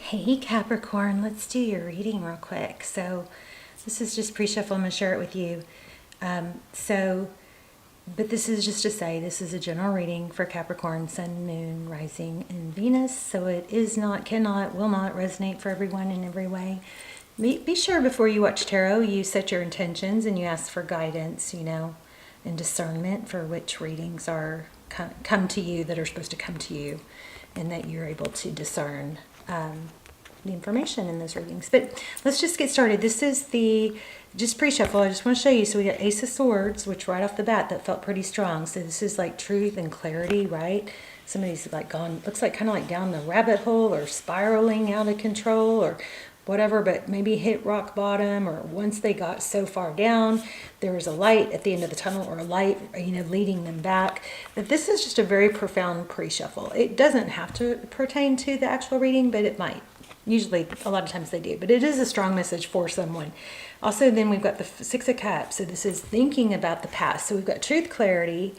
Hey Capricorn, let's do your reading real quick. So this is just pre-shuffle. I'm going to share it with you. But this is just to say this is a general reading for Capricorn, Sun, Moon, Rising, and Venus. So it is not, cannot, will not resonate for everyone in every way. Be sure before you watch tarot, you set your intentions and you ask for guidance, and discernment for which readings are come to you that are supposed to come to you, and that you're able to discern the information in those readings. But let's just get started. This is just pre-shuffle. I just want to show you. So we got Ace of Swords, which right off the bat, that felt pretty strong. So this is like truth and clarity, right? Somebody's like gone, looks like kind of like down the rabbit hole or spiraling out of control or whatever, but maybe hit rock bottom, or once they got so far down, there was a light at the end of the tunnel, or a light, leading them back. That this is just a very profound pre-shuffle. It doesn't have to pertain to the actual reading, but it might. Usually, a lot of times they do, but it is a strong message for someone. Also, then we've got the Six of Cups. So this is thinking about the past. So we've got truth, clarity,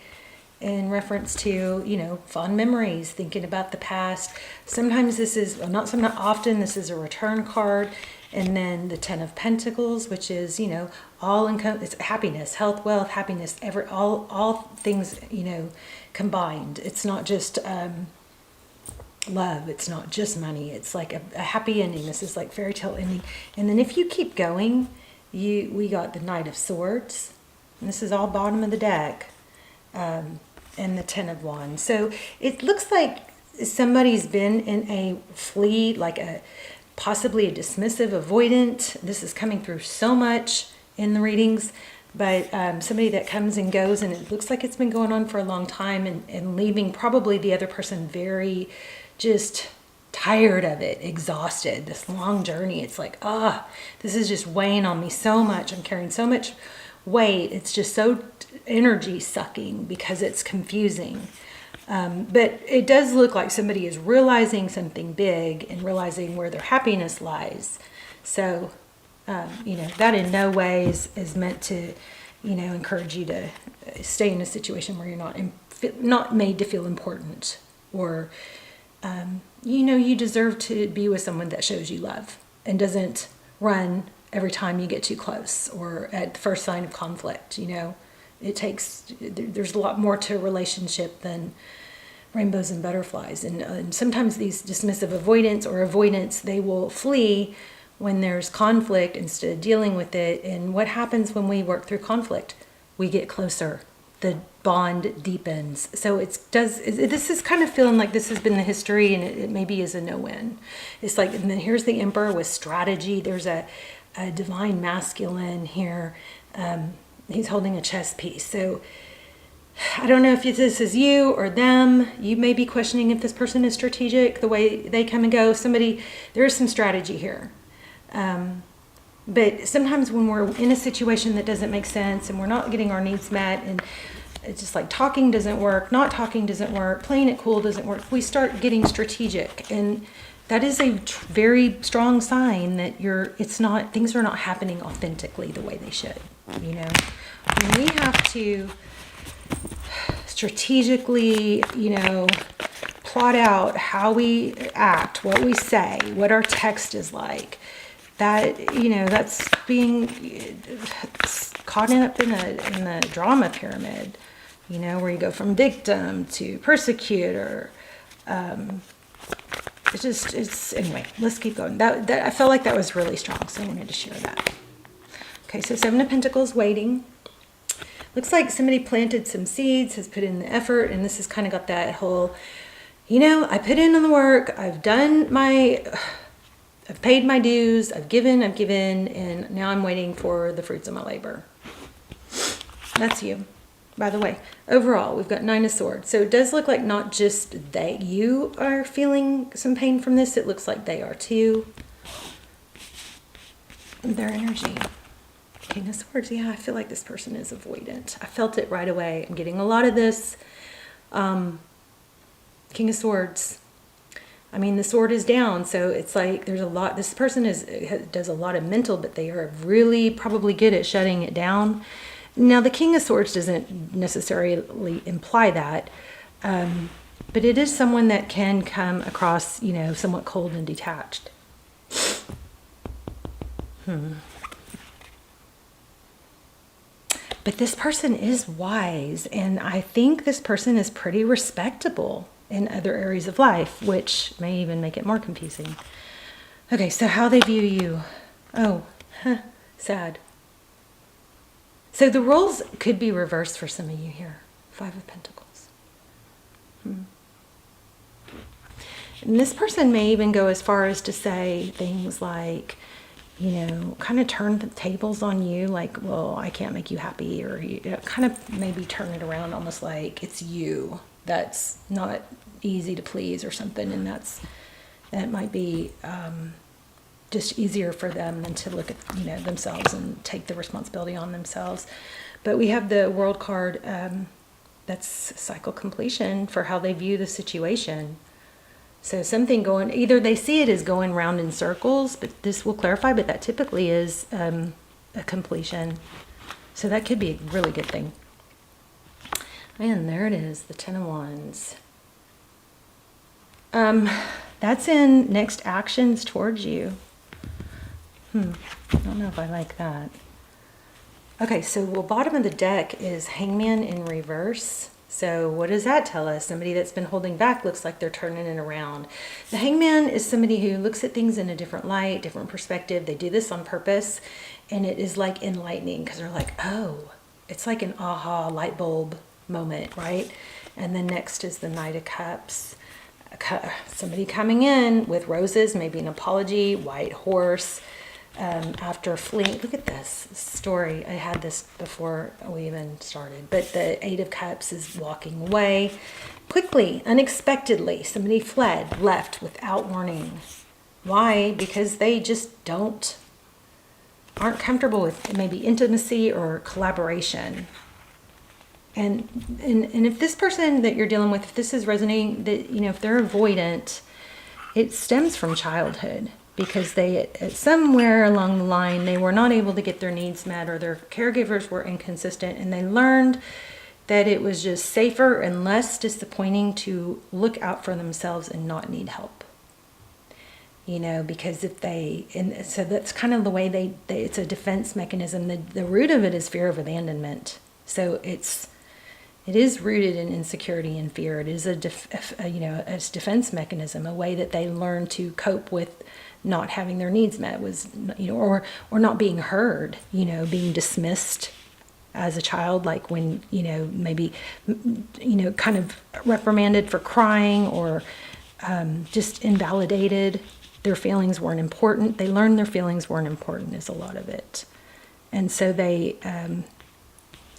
in reference to, fond memories, thinking about the past. Sometimes this is, well, not sometimes, often this is a return card. And then the Ten of Pentacles, which is, it's happiness, health, wealth, happiness, all things, combined. It's not just love. It's not just money. It's like a happy ending. This is like fairy tale ending. And then if you keep going, we got the Knight of Swords. And this is all bottom of the deck. And the Ten of Wands. So it looks like somebody's been in a flee, like possibly a dismissive, avoidant. This is coming through so much in the readings, but somebody that comes and goes, and it looks like it's been going on for a long time, and leaving probably the other person very just tired of it, exhausted, this long journey. It's like, this is just weighing on me so much. I'm carrying so much weight. It's just so energy sucking because it's confusing. But it does look like somebody is realizing something big and realizing where their happiness lies. So, that in no way is meant to, encourage you to stay in a situation where you're not made to feel important, or, you deserve to be with someone that shows you love and doesn't run every time you get too close or at the first sign of conflict. There's a lot more to a relationship than rainbows and butterflies. And sometimes these dismissive avoidance, they will flee when there's conflict instead of dealing with it. And what happens when we work through conflict? We get closer. The bond deepens. So this is kind of feeling like this has been the history, and it maybe is a no-win. It's like, and then here's the Emperor with strategy. There's a divine masculine here. He's holding a chess piece. So I don't know if this is you or them. You may be questioning if this person is strategic, the way they come and go. There is some strategy here. But sometimes when we're in a situation that doesn't make sense and we're not getting our needs met, and it's just like talking doesn't work, not talking doesn't work, playing it cool doesn't work, we start getting strategic. And that is a very strong sign that things are not happening authentically the way they should. When we have to strategically, plot out how we act, what we say, what our text is like, that's being caught up in the drama pyramid, where you go from victim to persecutor. Anyway, let's keep going. That I felt like that was really strong, so I wanted to share that. Okay, so Seven of Pentacles, waiting. Looks like somebody planted some seeds, has put in the effort, and this has kind of got that whole, I put in the work, I've paid my dues, I've given, and now I'm waiting for the fruits of my labor. That's you. By the way, overall, we've got Nine of Swords. So it does look like not just that you are feeling some pain from this, it looks like they are too. Their energy. King of Swords. Yeah, I feel like this person is avoidant. I felt it right away. I'm getting a lot of this. King of Swords. I mean, the sword is down, so it's like there's a lot. This person does a lot of mental, but they are really probably good at shutting it down. Now, the King of Swords doesn't necessarily imply that, but it is someone that can come across, somewhat cold and detached. But this person is wise, and I think this person is pretty respectable in other areas of life, which may even make it more confusing. Okay, so how they view you. Oh, sad. So the roles could be reversed for some of you here. 5 of Pentacles. And this person may even go as far as to say things like, you know, kind of turn the tables on you, like, well, I can't make you happy, or kind of maybe turn it around almost like it's you that's not easy to please or something, and that might be just easier for them than to look at, you know, themselves and take the responsibility on themselves. But we have the World card, that's cycle completion for how they view the situation. So something going, either they see it as going round in circles, but this will clarify, but that typically is a completion. So that could be a really good thing. And there it is, the 10 of Wands. That's in next actions towards you. I don't know if I like that. Okay, so well, bottom of the deck is Hangman in reverse. So what does that tell us? Somebody that's been holding back looks like they're turning it around. The Hangman is somebody who looks at things in a different light, different perspective. They do this on purpose, and it is like enlightening because they're like, oh, it's like an aha light bulb moment, right? And then next is the Knight of Cups. Somebody coming in with roses, maybe an apology, white horse. After fleeing, look at this story. I had this before we even started, but the 8 of Cups is walking away quickly, unexpectedly. Somebody fled, left without warning. Why? Because they just aren't comfortable with maybe intimacy or collaboration. And if this person that you're dealing with, if this is resonating, that, you know, if they're avoidant, it stems from childhood. Because they, somewhere along the line, they were not able to get their needs met, or their caregivers were inconsistent, and they learned that it was just safer and less disappointing to look out for themselves and not need help. You know, because if they, and so that's kind of the way it's a defense mechanism. The root of it is fear of abandonment. So it is rooted in insecurity and fear. It is a defense mechanism, a way that they learn to cope with not having their needs met, was, you know, or not being heard, you know, being dismissed as a child, like when, you know, maybe, you know, kind of reprimanded for crying, or just invalidated. Their feelings weren't important. They learned their feelings weren't important is a lot of it. And so they,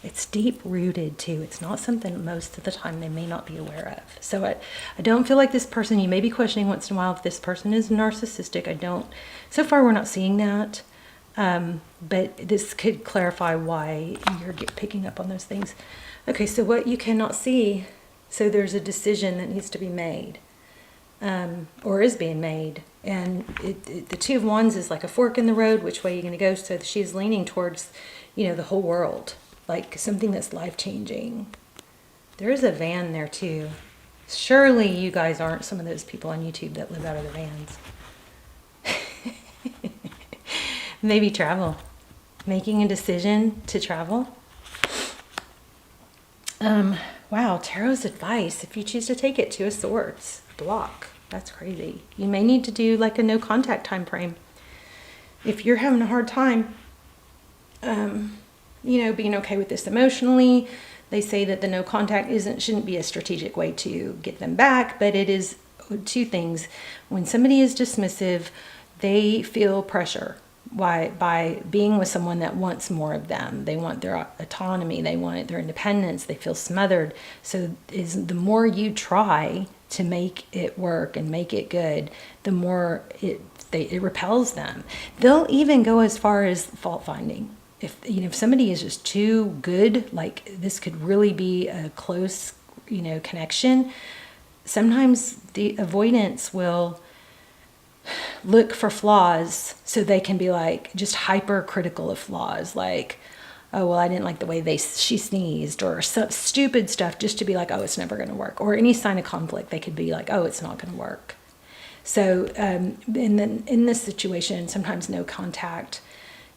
it's deep rooted too. It's not something most of the time they may not be aware of. So I don't feel like this person, you may be questioning once in a while if this person is narcissistic. So far we're not seeing that. But this could clarify why you're picking up on those things. Okay, so what you cannot see, so there's a decision that needs to be made, or is being made. And the 2 of Wands is like a fork in the road. Which way are you going to go? So she's leaning towards, you know, the whole world. Like something that's life-changing. There is a van there too. Surely you guys aren't some of those people on YouTube that live out of the vans. Maybe travel. Making a decision to travel. Wow, Tarot's advice. If you choose to take it, 2 of Swords. Block. That's crazy. You may need to do like a no contact time frame. If you're having a hard time, you know, being okay with this emotionally, they say that the no contact shouldn't be a strategic way to get them back, but it is 2 things. When somebody is dismissive, they feel pressure. Why? By being with someone that wants more of them. They want their autonomy. They want their independence. They feel smothered. So the more you try to make it work and make it good, the more it repels them. They'll even go as far as fault finding. If somebody is just too good, like this could really be a close, you know, connection. Sometimes the avoidance will look for flaws, so they can be like just hypercritical of flaws, like, oh well, I didn't like the way she sneezed, or some stupid stuff, just to be like, oh, it's never going to work. Or any sign of conflict, they could be like, oh, it's not going to work. So in this situation, sometimes no contact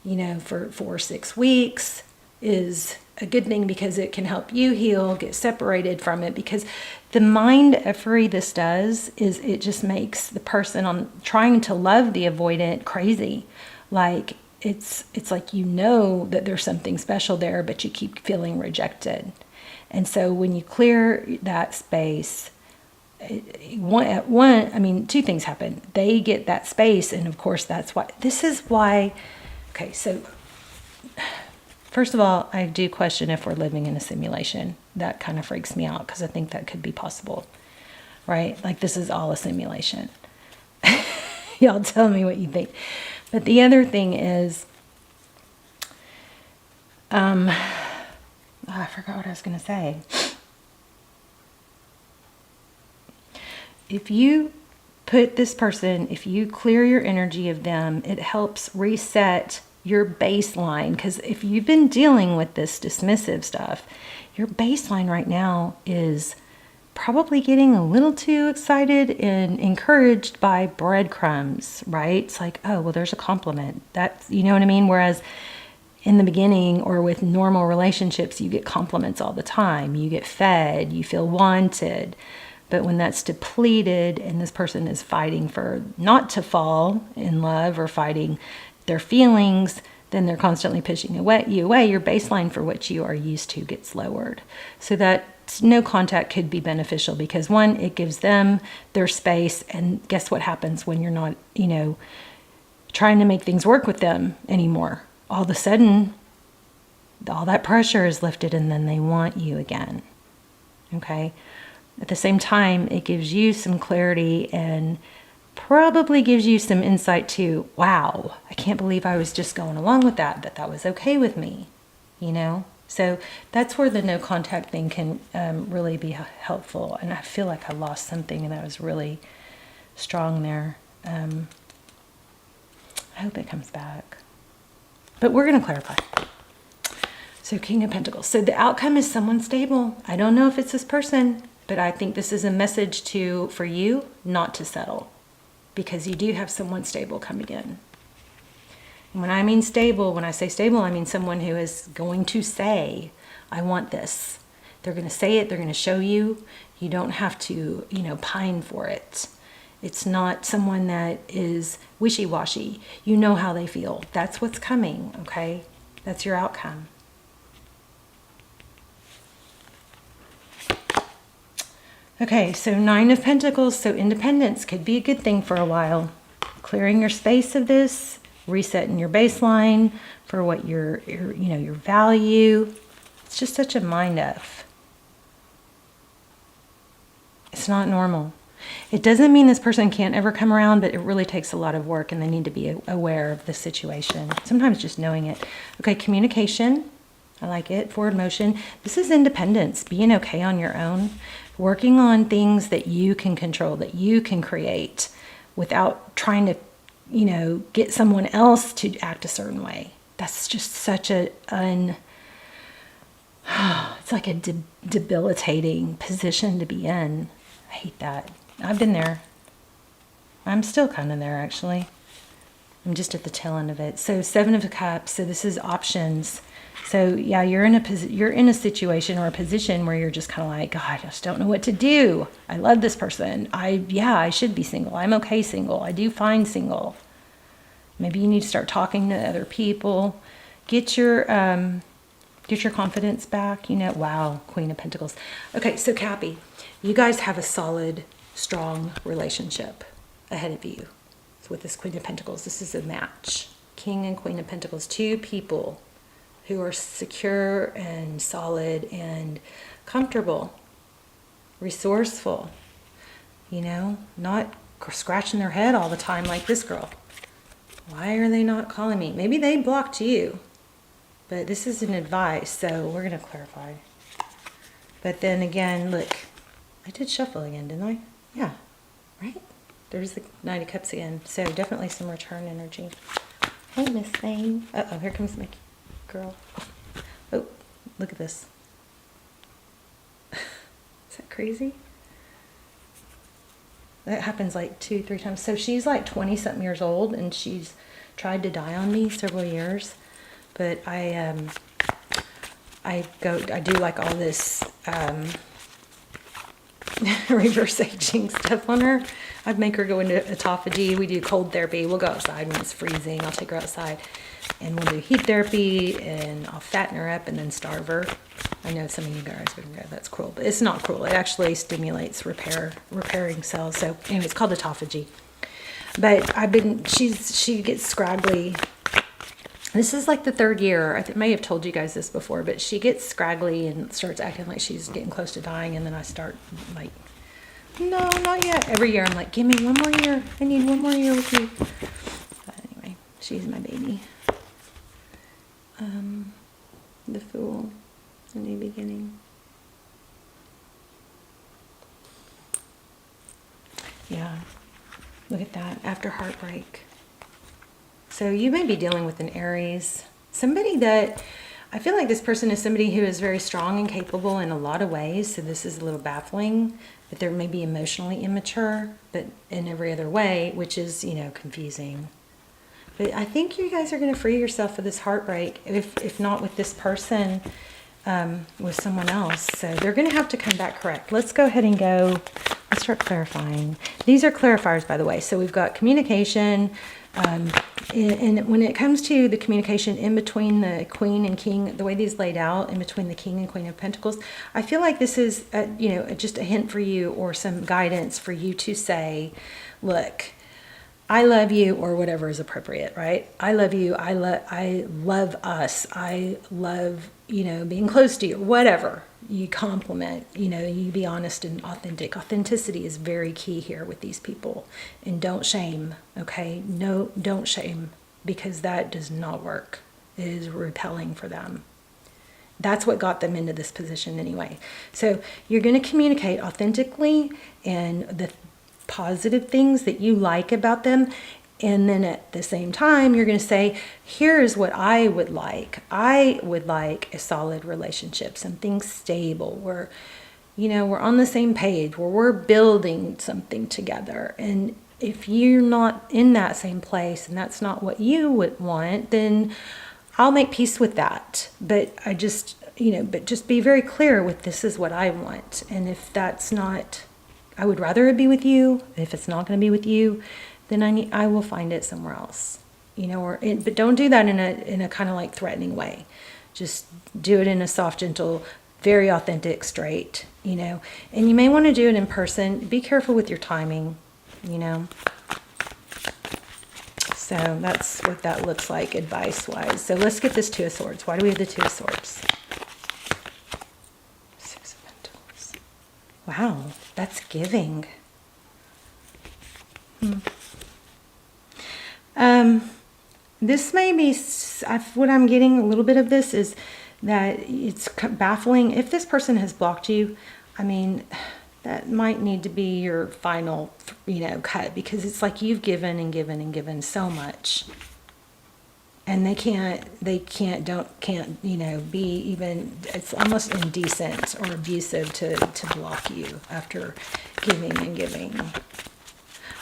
you know, for 4 or 6 weeks is a good thing, because it can help you heal, get separated from it. Because the mind effery this does is it just makes the person on trying to love the avoidant crazy. Like it's like, you know that there's something special there, but you keep feeling rejected. And so when you clear that space, two things happen. They get that space, and of course that's why, this is why. Okay, so first of all, I do question if we're living in a simulation. That kind of freaks me out, because I think that could be possible, right? Like, this is all a simulation. Y'all tell me what you think. But the other thing is, I forgot what I was going to say. If you put this person, if you clear your energy of them, it helps reset your baseline. Because if you've been dealing with this dismissive stuff, your baseline right now is probably getting a little too excited and encouraged by breadcrumbs, right? It's like, oh, well, there's a compliment. That's, you know what I mean? Whereas in the beginning, or with normal relationships, you get compliments all the time. You get fed, you feel wanted. But when that's depleted and this person is fighting for not to fall in love, or fighting their feelings, then they're constantly pushing you away. Your baseline for what you are used to gets lowered. So that no contact could be beneficial, because one, it gives them their space. And guess what happens when you're not, you know, trying to make things work with them anymore? All of a sudden, all that pressure is lifted, and then they want you again. Okay? At the same time, it gives you some clarity, and probably gives you some insight to, wow, I can't believe I was just going along with that, that was okay with me, you know? So that's where the no contact thing can really be helpful. And I feel like I lost something, and that was really strong there. I hope it comes back. But we're going to clarify. So King of Pentacles. So the outcome is someone stable. I don't know if it's this person, but I think this is a message for you not to settle, because you do have someone stable coming in. And when I mean stable, when I say stable, I mean someone who is going to say, I want this. They're going to say it. They're going to show you. You don't have to, you know, pine for it. It's not someone that is wishy-washy. You know how they feel. That's what's coming, okay? That's your outcome. Okay, so 9 of Pentacles. So independence could be a good thing for a while. Clearing your space of this, resetting your baseline for what your value. It's just such a mind F. It's not normal. It doesn't mean this person can't ever come around, but it really takes a lot of work, and they need to be aware of the situation. Sometimes just knowing it. Okay, communication. I like it. Forward motion. This is independence, being okay on your own, working on things that you can control, that you can create, without trying to, you know, get someone else to act a certain way. That's just such it's like a debilitating position to be in. I hate that. I've been there. I'm still kind of there, actually. I'm just at the tail end of it. So 7 of Cups. So this is options. So yeah, you're in a situation or a position where you're just kind of like, God, I just don't know what to do. I love this person. I should be single. I'm okay single. I do fine single. Maybe you need to start talking to other people. Get your confidence back. You know, wow, Queen of Pentacles. Okay, so Cappy, you guys have a solid, strong relationship ahead of you. So with this Queen of Pentacles, this is a match. King and Queen of Pentacles, 2 people who are secure and solid and comfortable, resourceful, you know, not scratching their head all the time like this girl. Why are they not calling me? Maybe they blocked you, but this is an advice, so we're going to clarify. But then again, look, I did shuffle again, didn't I? Yeah, right? There's the Knight of Cups again, so definitely some return energy. Hey, Miss Thane. Uh-oh, here comes my girl. Oh, look at this. Is that crazy? That happens like 2-3 times. So she's like 20-something years old, and she's tried to die on me several years, but I do like all this reverse aging stuff on her. I'd make her go into autophagy. We do cold therapy. We'll go outside when it's freezing. I'll take her outside and we'll do heat therapy, and I'll fatten her up and then starve her. I know some of you guys would go, that's cruel, but it's not cruel. It actually stimulates repairing cells. So anyway, it's called autophagy. But she gets scraggly. This is like the third year. I may have told you guys this before, but she gets scraggly and starts acting like she's getting close to dying. And then I start like, no, not yet. Every year I'm like, give me one more year. I need one more year with you. But anyway, she's my baby. The Fool, a new beginning. Yeah, look at that, after heartbreak. So you may be dealing with an Aries, somebody that, I feel like this person is somebody who is very strong and capable in a lot of ways. So this is a little baffling, but they're maybe emotionally immature, but in every other way, which is, you know, confusing. But I think you guys are going to free yourself of this heartbreak, if not with this person, with someone else. So they're going to have to come back correct. Let's go ahead and let's start clarifying. These are clarifiers, by the way. So we've got communication, and when it comes to the communication in between the Queen and King, the way these laid out, in between the King and Queen of Pentacles, I feel like this is, just a hint for you or some guidance for you to say, look, I love you, or whatever is appropriate, right? I love you. I love us. I love, being close to you, whatever. You compliment, you be honest and authentic. Authenticity is very key here with these people. And don't shame, okay? No, don't shame, because that does not work. It is repelling for them. That's what got them into this position anyway. So you're going to communicate authentically and the positive things that you like about them, and then at the same time you're going to say, here's what I would like. I would like a solid relationship, something stable, where we're on the same page, where we're building something together. And if you're not in that same place and that's not what you would want, then I'll make peace with that. But I just just be very clear with, this is what I want. And if that's not, I would rather it be with you. If it's not going to be with you, then I will find it somewhere else. But don't do that in a kind of like threatening way. Just do it in a soft, gentle, very authentic, straight, And you may want to do it in person. Be careful with your timing, So that's what that looks like advice-wise. So let's get this Two of Swords. Why do we have the Two of Swords? Six of Pentacles. Wow, that's giving. This may be, what I'm getting a little bit of this is that it's baffling. If this person has blocked you, that might need to be your final, cut, because it's like you've given and given and given so much. And they can't, be even, it's almost indecent or abusive to block you after giving and giving.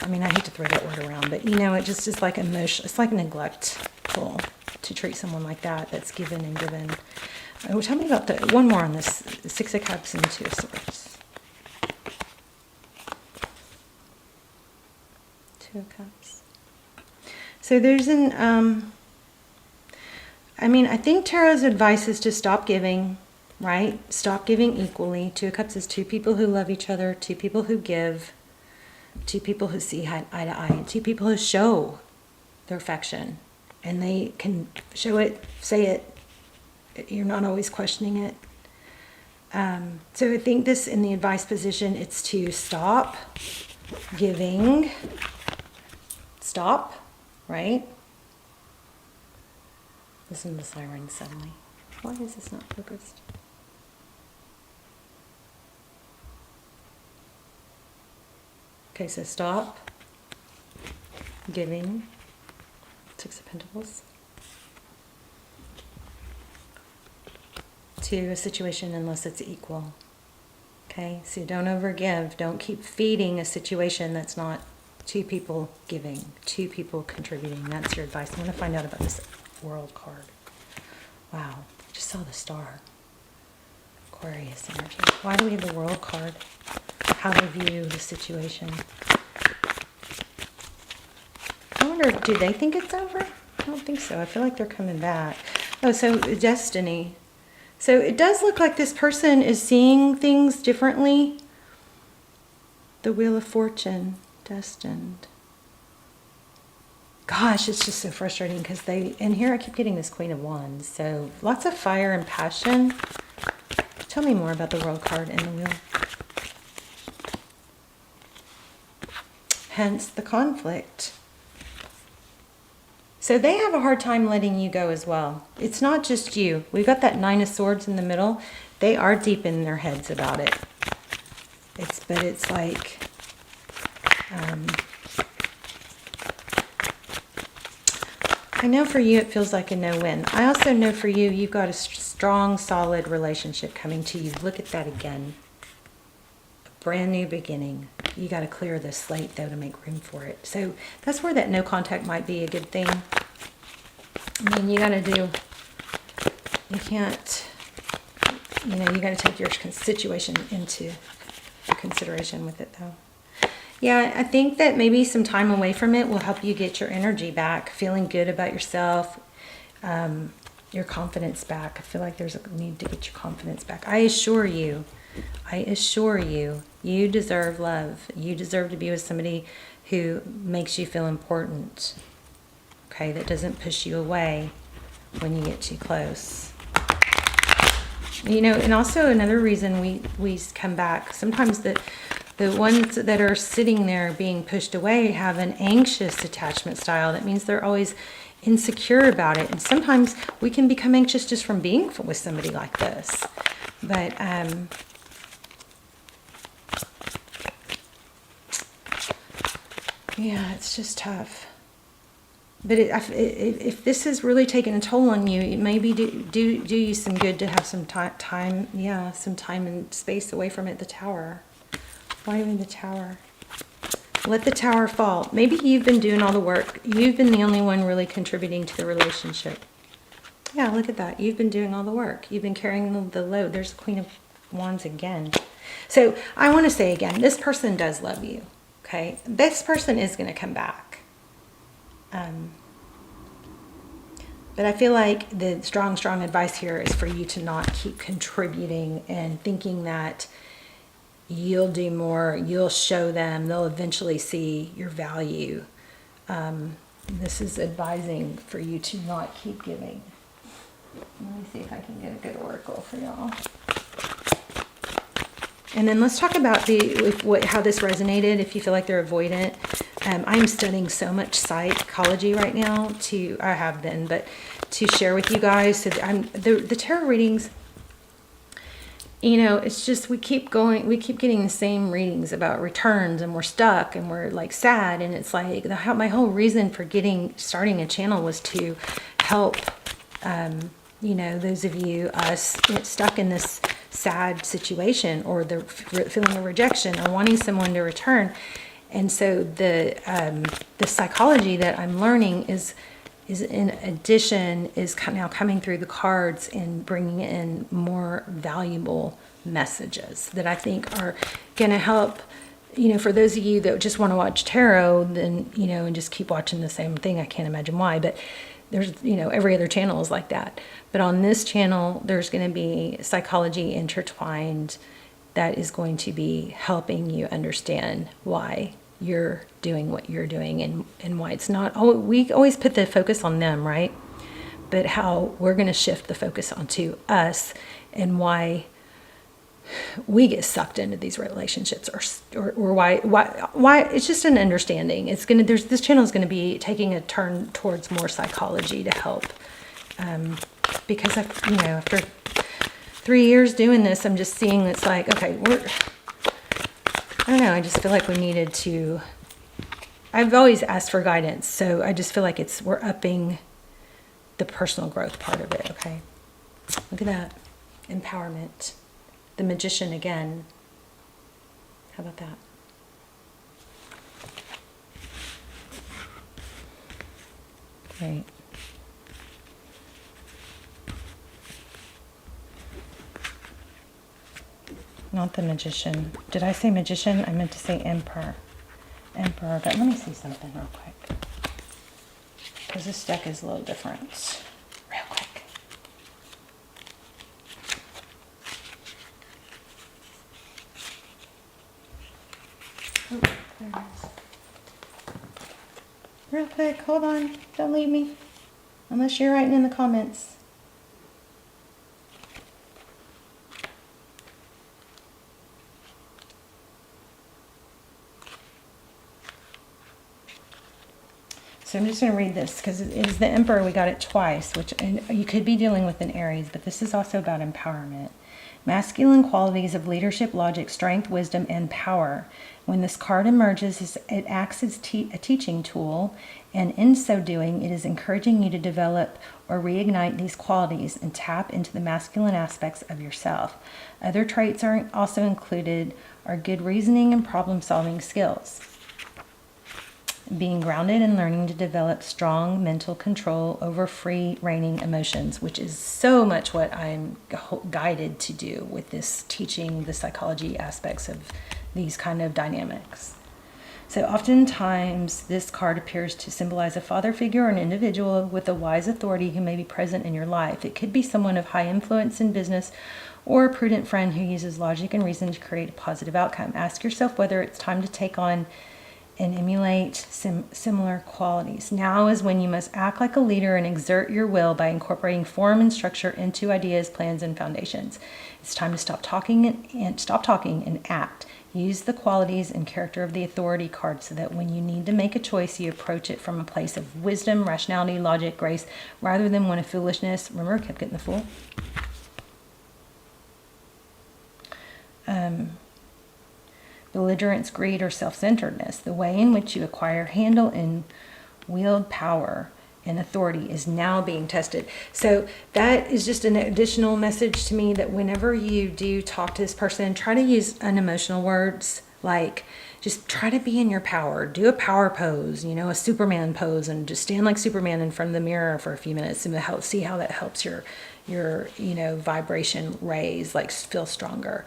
I hate to throw that word around, but it just is like emotion. It's like neglectful to treat someone like that, that's given and given. Oh, tell me about one more on this, Six of Cups and Two of Swords. Two of Cups. So there's I think Tarot's advice is to stop giving, right? Stop giving equally. Two of Cups is two people who love each other, two people who give, two people who see eye to eye, two people who show their affection. And they can show it, say it. You're not always questioning it. So I think this, in the advice position, it's to stop giving. Stop, right? Listen to the siren suddenly. Why is this not focused? Okay, so stop giving. Six of Pentacles. To a situation unless it's equal. Okay, so don't overgive. Don't keep feeding a situation that's not 2 people giving, 2 people contributing. That's your advice. I'm going to find out about this World card. Wow, just saw the star. Aquarius energy. Why do we have the World card? How to view the situation. I wonder, do they think it's over? I don't think so. I feel like they're coming back. Oh, so destiny. So it does look like this person is seeing things differently. The Wheel of Fortune, destined. Gosh, it's just so frustrating because and here I keep getting this Queen of Wands. So lots of fire and passion. Tell me more about the World card and the Wheel. Hence the conflict. So they have a hard time letting you go as well. It's not just you. We've got that 9 of Swords in the middle. They are deep in their heads about it. But it's like, I know for you it feels like a no-win. I also know for you, you've got a strong, solid relationship coming to you. Look at that again. A brand new beginning. You got to clear the slate, though, to make room for it. So that's where that no contact might be a good thing. I mean, you got to do, you can't, you know, you got to take your situation into consideration with it, though. Yeah, I think that maybe some time away from it will help you get your energy back, feeling good about yourself, your confidence back. I feel like there's a need to get your confidence back. I assure you, you deserve love. You deserve to be with somebody who makes you feel important, okay, that doesn't push you away when you get too close. You know, and also another reason we come back, sometimes the ones that are sitting there being pushed away have an anxious attachment style. That means they're always insecure about it. And sometimes we can become anxious just from being with somebody like this. But, yeah, it's just tough. But if this is really taking a toll on you, it maybe do you some good to have some time, yeah, some time and space away from it. The Tower. Why even the Tower? Let the Tower fall. Maybe you've been doing all the work. You've been the only one really contributing to the relationship. Yeah, look at that. You've been doing all the work. You've been carrying the load. There's the Queen of Wands again. So I want to say again, this person does love you. Okay? This person is going to come back. But I feel like the strong advice here is for you to not keep contributing and thinking that you'll do more, you'll show them, they'll eventually see your value. This is advising for you to not keep giving. Let me see if I can get a good oracle for y'all. And then let's talk about how this resonated, if you feel like they're avoidant. I'm studying so much psychology right now I have been, but to share with you guys. So the tarot readings, you know, it's just, we keep getting the same readings about returns, and we're stuck and we're like sad. And it's like my whole reason for starting a channel was to help, you know, those of you, us, get stuck in this sad situation, or the feeling of rejection, or wanting someone to return. And so the psychology that I'm learning is in addition, is now coming through the cards and bringing in more valuable messages that I think are going to help, you know, for those of you that just want to watch tarot, then, you know, and just keep watching the same thing. I can't imagine why, but there's, you know, every other channel is like that. But on this channel, there's going to be psychology intertwined that is going to be helping you understand why you're doing what you're doing, and why it's not, we always put the focus on them, right? But how we're going to shift the focus onto us, and why we get sucked into these relationships, or why it's just an understanding. This channel is going to be taking a turn towards more psychology to help, because after 3 years doing this, I'm just seeing it's like, okay, I don't know, I just feel like we needed to, I've always asked for guidance, so I just feel like we're upping the personal growth part of it, okay? Look at that. Empowerment. The Magician again. How about that? Right. Not the Magician. Did I say Magician? I meant to say Emperor. Emperor. But let me see something real quick, because this deck is a little different. Real quick. Oh, there it is. Real quick, hold on. Don't leave me. Unless you're writing in the comments. So I'm just going to read this because it is the Emperor. We got it twice, which, and you could be dealing with an Aries, but this is also about empowerment. Masculine qualities of leadership, logic, strength, wisdom, and power. When this card emerges, it acts as a teaching tool, and in so doing, it is encouraging you to develop or reignite these qualities and tap into the masculine aspects of yourself. Other traits are also included are good reasoning and problem-solving skills. Being grounded and learning to develop strong mental control over free reigning emotions, which is so much what I'm guided to do with this teaching the psychology aspects of these kind of dynamics. So oftentimes this card appears to symbolize a father figure or an individual with a wise authority who may be present in your life. It could be someone of high influence in business or a prudent friend who uses logic and reason to create a positive outcome. Ask yourself whether it's time to take on and emulate similar qualities. Now is when you must act like a leader and exert your will by incorporating form and structure into ideas, plans, and foundations. It's time to stop talking and act. Use the qualities and character of the authority card so that when you need to make a choice, you approach it from a place of wisdom, rationality, logic, grace, rather than one of foolishness. Remember, I kept getting the Fool. Belligerence, greed, or self-centeredness. The way in which you acquire, handle, and wield power and authority is now being tested. So that is just an additional message to me that whenever you do talk to this person, try to use unemotional words, like just try to be in your power. Do a power pose, a Superman pose, and just stand like Superman in front of the mirror for a few minutes and see how that helps your vibration raise, like feel stronger.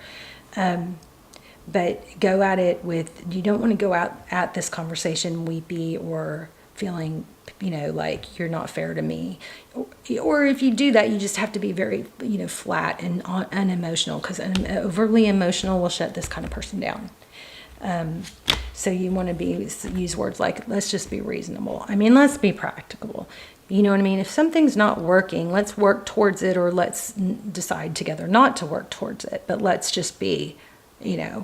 But go at it with, you don't want to go out at this conversation weepy or feeling, like you're not fair to me. Or if you do that, you just have to be very, flat and unemotional, because overly emotional will shut this kind of person down. So you want to use words like, let's just be reasonable. Let's be practical. You know what I mean? If something's not working, let's work towards it, or let's decide together not to work towards it, but let's just be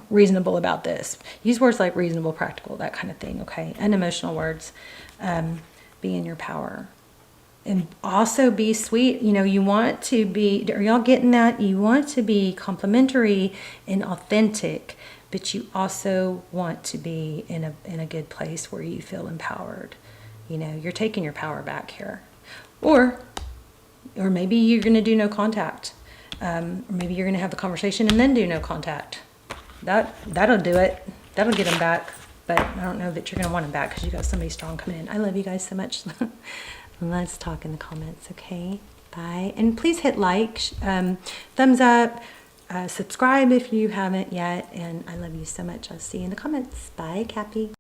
reasonable about this. Use words like reasonable, practical, that kind of thing, okay? Unemotional words. Be in your power. And also be sweet. You want to be, are y'all getting that? You want to be complimentary and authentic, but you also want to be in a good place where you feel empowered. You're taking your power back here. Or maybe you're going to do no contact. Or maybe you're going to have a conversation and then do no contact. That'll do it. That'll get them back. But I don't know that you're going to want them back because you got somebody strong coming in. I love you guys so much. Let's talk in the comments, okay? Bye. And please hit like, thumbs up, subscribe if you haven't yet. And I love you so much. I'll see you in the comments. Bye, Cappy.